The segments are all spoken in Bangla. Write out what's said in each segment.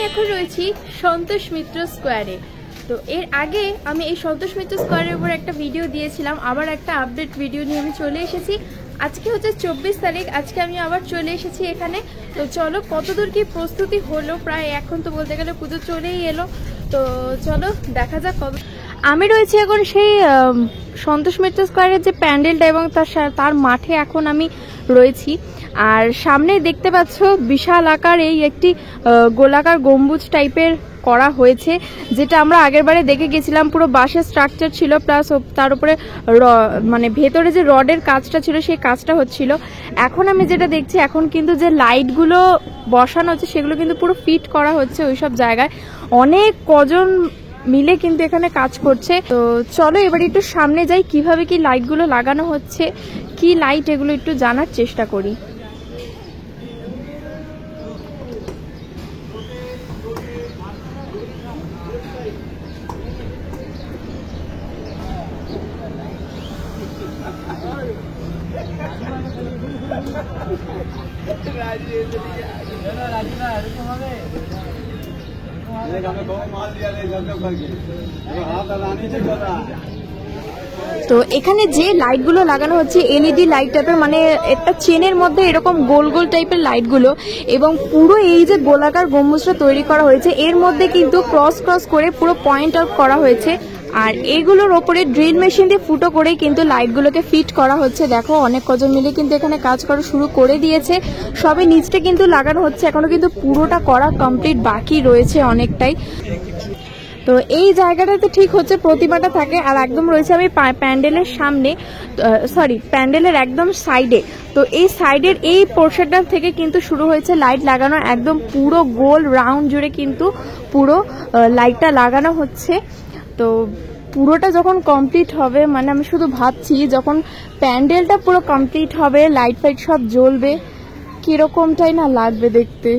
এখন রয়েছি সন্তোষ মিত্র স্কোয়ারে। তো এর আগে আমি এই সন্তোষ মিত্র স্কোয়ারের উপর একটা ভিডিও দিয়েছিলাম, আবার একটা আপডেট ভিডিও নিয়ে আমি চলে এসেছি। আজকে হচ্ছে 24 তারিখ, আজকে আমি আবার চলে এসেছি এখানে। তো চলো কতদূর কি প্রস্তুতি হলো, প্রায় এখন তো বলতে গেলে পুজো চলেই এলো। তো চলো দেখা যাক কত। আমি রয়েছি এখন সেই সন্তোষ মিত্র স্কোয়ারের যে প্যান্ডেলটা এবং তার মাঠে এখন আমি রয়েছি। আর সামনে দেখতে পাচ্ছ বিশাল আকার এই একটি গোলাকার গম্বুজ টাইপের করা হয়েছে, যেটা আমরা আগের বারে দেখে গেছিলাম। পুরো বাঁশের স্ট্রাকচার ছিল, প্লাস তার উপরে মানে ভেতরে যে রডের কাজটা ছিল সেই কাজটা হচ্ছিল। এখন আমি যেটা দেখছি, এখন কিন্তু যে লাইটগুলো বসানো হচ্ছে সেগুলো কিন্তু পুরো ফিট করা হচ্ছে ওইসব জায়গায়। অনেক কজন মিলে কিন্তু এখানে কাজ করছে। তো চলো এবার একটু সামনে যাই, কিভাবে কি লাইটগুলো লাগানো হচ্ছে, কি লাইট এগুলো একটু জানার চেষ্টা করি। তো এখানে যে লাইটগুলো লাগানো হচ্ছে এলইডি লাইট টাইপের, মানে একটা চেনের মধ্যে এরকম গোল গোল টাইপের লাইটগুলো, এবং পুরো এই যে গোলাকার গম্বুজটা তৈরি করা হয়েছে এর মধ্যে কিন্তু ক্রস ক্রস করে পুরো পয়েন্ট আউট করা হয়েছে। আর এগুলোর ওপরে ড্রিল মেশিন দিয়ে ফুটো করে কিন্তু লাইটগুলোকে ফিট করা হচ্ছে। দেখো অনেক কজন মিলে কিন্তু এখানে কাজ করা শুরু করে দিয়েছে। সবে নিচটা কিন্তু লাগানো হচ্ছে, এখনো কিন্তু পুরোটা করা কমপ্লিট বাকি রয়েছে অনেকটাই। তো এই জায়গাটাতে ঠিক হচ্ছে প্রতিমাটা থাকে, আর একদম রয়েছে আমি প্যান্ডেলের সামনে, সরি প্যান্ডেলের একদম সাইডে। তো এই সাইডের এই পোর্শনটা থেকে কিন্তু শুরু হয়েছে লাইট লাগানো, একদম পুরো গোল রাউন্ড জুড়ে কিন্তু পুরো লাইটটা লাগানো হচ্ছে। তো পুরোটা যখন কমপ্লিট হবে, মানে আমি শুধু ভাবছি যখন প্যান্ডেলটা পুরো কমপ্লিট হবে, লাইট ফাইট সব জ্বলবে, কিরকমটাই না লাগবে দেখতে।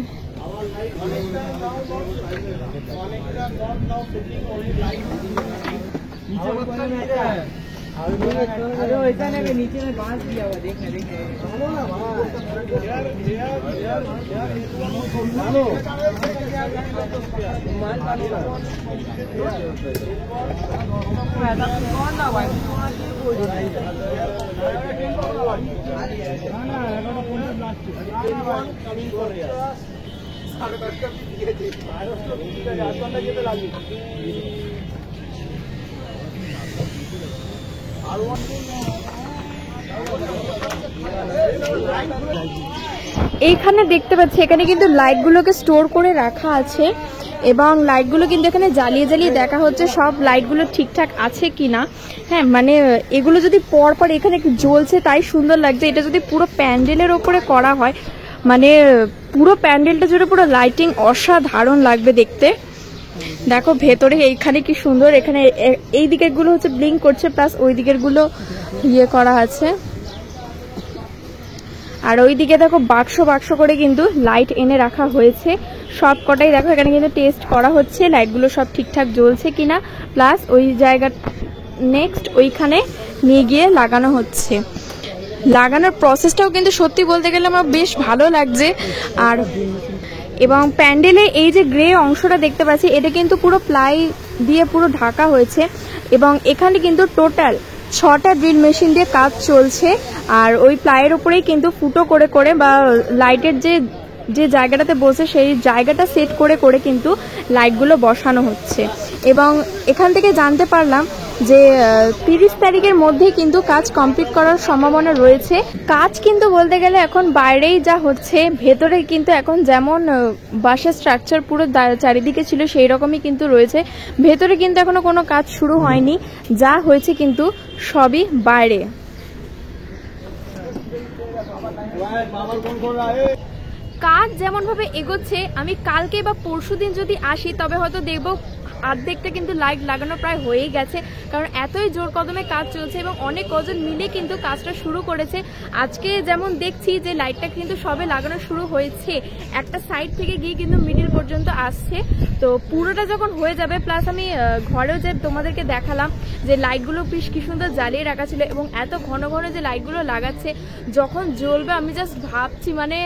नीचे में बांस दिया हुआ, देखना देखना এইখানে দেখতে পাচ্ছি এখানে কিন্তু লাইটগুলোকে স্টোর করে রাখা আছে, এবং লাইটগুলো কিন্তু এখানে জ্বালিয়ে জ্বালিয়ে দেখা হচ্ছে সব লাইটগুলো ঠিকঠাক আছে কিনা। হ্যাঁ, মানে এগুলো যদি পর পর এখানে জ্বলছে তাই সুন্দর লাগছে। এটা যদি পুরো প্যান্ডেলের ওপরে করা হয়, মানে পুরো প্যান্ডেলটা জুড়ে পুরো লাইটিং অসাধারণ লাগবে দেখতে। দেখো ভেতরে এইখানে কি সুন্দর, এখানে এই দিকের গুলো হচ্ছে ব্লিঙ্ক করছে, প্লাস ওই দিকের গুলো ইয়ে করা আছে। আর ওইদিকে দেখো বাক্স বাক্স করে কিন্তু লাইট এনে রাখা হয়েছে সব কটাই। দেখো এখানে কিন্তু টেস্ট করা হচ্ছে লাইটগুলো সব ঠিকঠাক জ্বলছে কিনা, প্লাস ওই জায়গা নেক্সট ওইখানে নিয়ে গিয়ে লাগানো হচ্ছে। লাগানোর প্রসেসটাও কিন্তু সত্যি বলতে গেলে আমার বেশ ভালো লাগছে। আর এবং প্যান্ডেলে এই যে গ্রে অংশটা দেখতে পাচ্ছি, এটা কিন্তু পুরো প্লাই দিয়ে পুরো ঢাকা হয়েছে, এবং এখানে কিন্তু টোটাল 6টা ড্রিল মেশিন দিয়ে কাজ চলছে। আর ওই প্লাইয়ের উপরেই কিন্তু ফুটো করে করে বা লাইটের যে জায়গাটাতে বসে সেই জায়গাটা সেট করে করে কিন্তু লাইটগুলো বসানো হচ্ছে। এবং এখান থেকে জানতে পারলাম যে 30 তারিখের মধ্যেই কিন্তু কাজ কমপ্লিট করার সম্ভাবনা রয়েছে। কাজ কিন্তু বলতে গেলে এখন বাইরেই যা হচ্ছে, ভেতরে কিন্তু এখন যেমন বাসের স্ট্রাকচার পুরো চারিদিকে ছিল সেই রকমই কিন্তু রয়েছে। ভেতরে কিন্তু এখনো কোনো কাজ শুরু হয়নি, যা হয়েছে কিন্তু সবই বাইরে। কাজ যেমন ভাবে এগোচ্ছে, আমি কালকে বা পরশুদিন যদি আসি তবে হয়তো দেখবো অর্ধেকটা কিন্তু লাইট লাগানো প্রায় হয়েই গেছে, কারণ এতই জোর কদমে কাজ চলছে এবং অনেক কজন মিলে কিন্তু কাজটা শুরু করেছে। আজকে যেমন দেখছি যে লাইটটা কিন্তু সবে লাগানো শুরু হয়েছে, একটা সাইড থেকে গিয়ে কিন্তু মিডিল পর্যন্ত আসছে। তো পুরোটা যখন হয়ে যাবে, প্লাস আমি ঘরেও যে তোমাদেরকে দেখালাম যে লাইটগুলো বেশ কি সুন্দর জ্বালিয়ে রাখা ছিল এবং এত ঘন ঘন যে লাইটগুলো লাগাচ্ছে, যখন জ্বলবে আমি জাস্ট ভাবছি মানে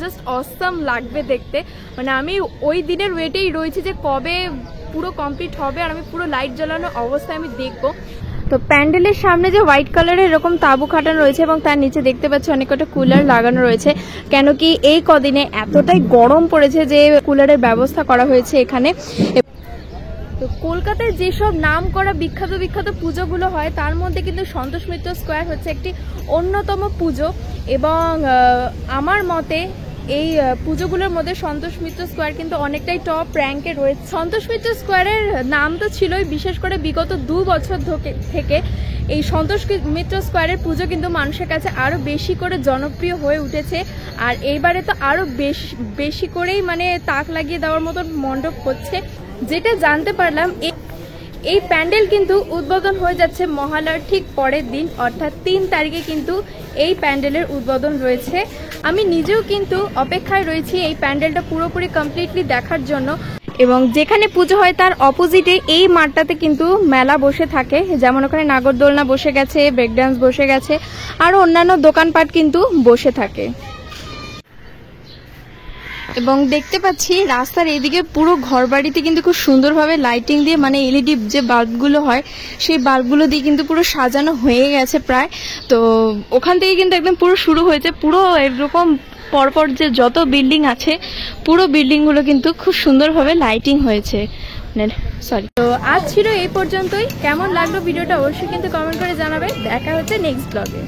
জাস্ট অসাম লাগবে দেখতে। মানে আমি ওই দিনের ওয়েটেই রয়েছি যে কবে পুরো কমপ্লিট হবে আর আমি পুরো লাইট জ্বালানো অবস্থায় আমি দেখবো। তো প্যান্ডেলের সামনে যে হোয়াইট কালারের এরকম তাঁবু খাটানো রয়েছে এবং তার নিচে দেখতে পাচ্ছি অনেক কটা কুলার লাগানো রয়েছে, কেন কি এই কদিনে এতটাই গরম পড়েছে যে কুলারের ব্যবস্থা করা হয়েছে এখানে। তো কলকাতায় যেসব নাম করা বিখ্যাত বিখ্যাত পুজোগুলো হয় তার মধ্যে কিন্তু সন্তোষ মিত্র স্কোয়ার হচ্ছে একটি অন্যতম পুজো, এবং আমার মতে এই পুজোগুলোর মধ্যে সন্তোষ মিত্র স্কোয়ার কিন্তু অনেকটাই টপ র্যাঙ্কে রয়েছে। সন্তোষ মিত্র স্কোয়ারের নাম তো ছিলই, বিশেষ করে বিগত 2 বছর থেকে এই সন্তোষ মিত্র স্কোয়ারের পুজো কিন্তু মানুষের কাছে আরও বেশি করে জনপ্রিয় হয়ে উঠেছে। আর এইবারে তো আরও বেশি করেই মানে তাক লাগিয়ে দেওয়ার মতন মণ্ডপ হচ্ছে। যেটা জানতে পারলাম এই প্যান্ডেল কিন্তু উদ্বোধন হয়ে যাচ্ছে মহালয়ার ঠিক পরের দিন, অর্থাৎ 3 তারিখে কিন্তু এই প্যান্ডেলের উদ্বোধন রয়েছে। আমি নিজেও কিন্তু অপেক্ষায় রয়েছি এই প্যান্ডেলটা পুরোপুরি কমপ্লিটলি দেখার জন্য। এবং যেখানে পুজো হয় তার অপোজিটে এই মাঠটাতে কিন্তু মেলা বসে থাকে, যেমন ওখানে নাগরদোলনা বসে গেছে, ব্রেক ডান্স বসে গেছে, আরও অন্যান্য দোকানপাট কিন্তু বসে থাকে। এবং দেখতে পাচ্ছি রাস্তার এইদিকে পুরো ঘরবাড়িতে কিন্তু খুব সুন্দরভাবে লাইটিং দিয়ে, মানে এলইডি যে বাল্বগুলো হয় সেই বাল্বগুলো দিয়ে কিন্তু পুরো সাজানো হয়ে গেছে প্রায়। তো ওখান থেকে কিন্তু একদম পুরো শুরু হয়েছে, পুরো এরকম পরপর যে যত বিল্ডিং আছে পুরো বিল্ডিংগুলো কিন্তু খুব সুন্দরভাবে লাইটিং হয়েছে। সরি, তো আজ ছিল এই পর্যন্তই। কেমন লাগলো ভিডিওটা অবশ্যই কিন্তু কমেন্ট করে জানাবে। দেখা হচ্ছে নেক্সট ব্লগে।